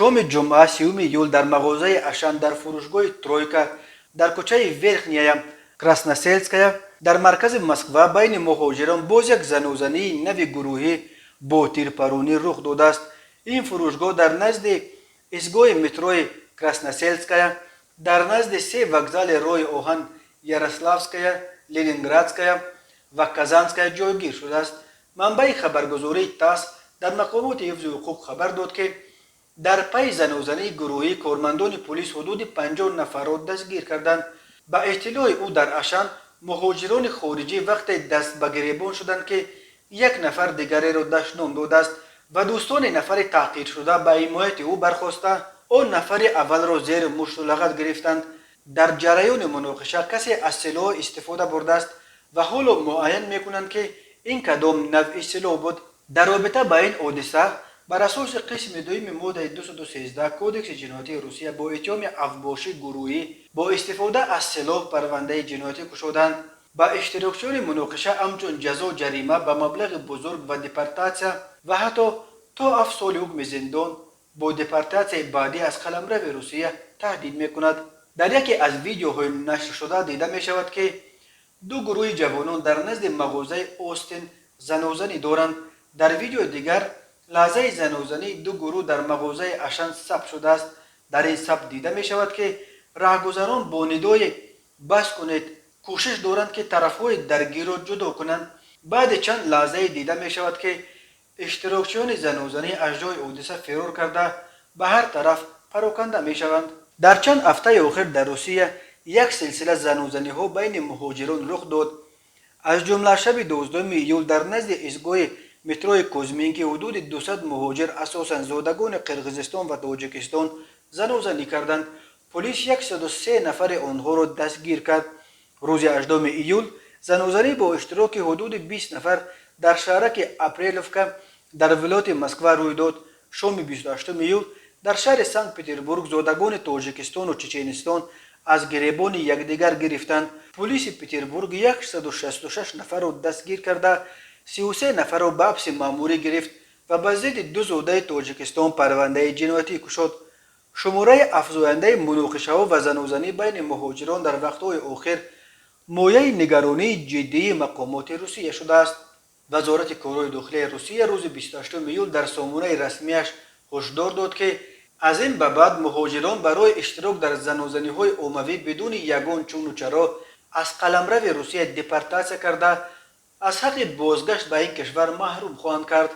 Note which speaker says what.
Speaker 1: شام جمعه 30 ایول در مغازه اشان در فروشگاه ترویکا در کوچه ورخنیا کراسناسلسکایا در مرکز مسکو بین مهاجران باز یک زنوزنی نوی گروهی با تیرپارونی رخ داده است. این فروشگاه در نزد ایستگاه متروی کراسناسلسکایا در نزد سه وокзال روی اوهان یاروسلافسکایا، لنینگرادسکایا و کازانسکایا جایگیر شده است. منبع خبرگزاری تاس در مقامات حفظ حقوق خبر داد که در پی زنوزنی گروهی کارمندان پلیس حدود 50 نفر را دستگیر کردند. با اطلاع او در اشان مهاجران خارجی وقت دست به گریبان شدند که یک نفر دیگری را دشنام داده است و دوستان نفر تعقیب شده به حمایت او برخواسته آن نفر اول را زیر مشت و لغت گرفتند. در جریان مناقشه کسی از سلاح استفاده برده است و حالا معین میکنند که این کدام نوع سلاح بود. در رابطه با این حادثه بر اساس قسم دوم ماده 213 کودکس جنایتی روسیه با اتهام افباشی گروهی با استفاده از سلاح پرونده جنایتی گشودند. با اشتراکچیان مناقشه همچون جزا جریمه به مبلغ بزرگ و دپارتاسیا و حتی تا 7 سال حکم زندان با دپارتاسیای بعدی از قلمرو روسیه تهدید میکند. در یکی از ویدیوهای نشر شده دیده می شود که دو گروه جوانان در نزد مغازه اوستین زنوزنی دارند. در ویدیو دیگر لحظه زنوزنی دو گروه در مغازه اشان ثبت شده است. در این ثبت دیده می شود که راهگذران با ندای بس کنید کوشش دارند که طرفهای درگیر را جدا کنند. بعد چند لحظه دیده می شود که اشتراکچیان زنوزنی از جای حادثه فرار کرده به هر طرف پراکنده می شوند. در چند هفته اخیر در روسیه یک سلسله زنوزنی ها بین مهاجران رخ داد. از جمله شب 12 ایول در نزد ایستگاه متروی کوزمینکی حدود 200 مهاجر اساساً زادگان قرقیزستان و تاجیکستان زنوزنی کردند. پلیس 103 نفر آنها را دستگیر کرد. روز 18 ایول زنوزنی با اشتراک حدود 20 نفر در شهرک اپریلوفکا در ولایت مسکو روی داد. شام 28 ایول در شهر سنت پترزبورگ زادگان تاجیکستان و چچنستان از گریبان یکدیگر گرفتند. پلیس پترزبورگ 166 نفر را دستگیر کرده 33 نفر را به حبس ماموری گرفت و به ضد دو زاده تاجیکستان پرونده جنایتی گشود. شماره افزاینده مناقشه ها و زنوزنی بین مهاجران در وقتهای اخیر مایه نگرانی جدی مقامات روسیه شده است. وزارت کارهای داخلی روسیه روز 28 ایول در سامانه رسمیش هشدار داد که از این به بعد مهاجران برای اشتراک در زنوزنی های عمومی بدون یگان چون و چرا از قلمرو روسیه دپارتاسیا کرده از حق بازگشت به این کشور محروم خواهند کرد.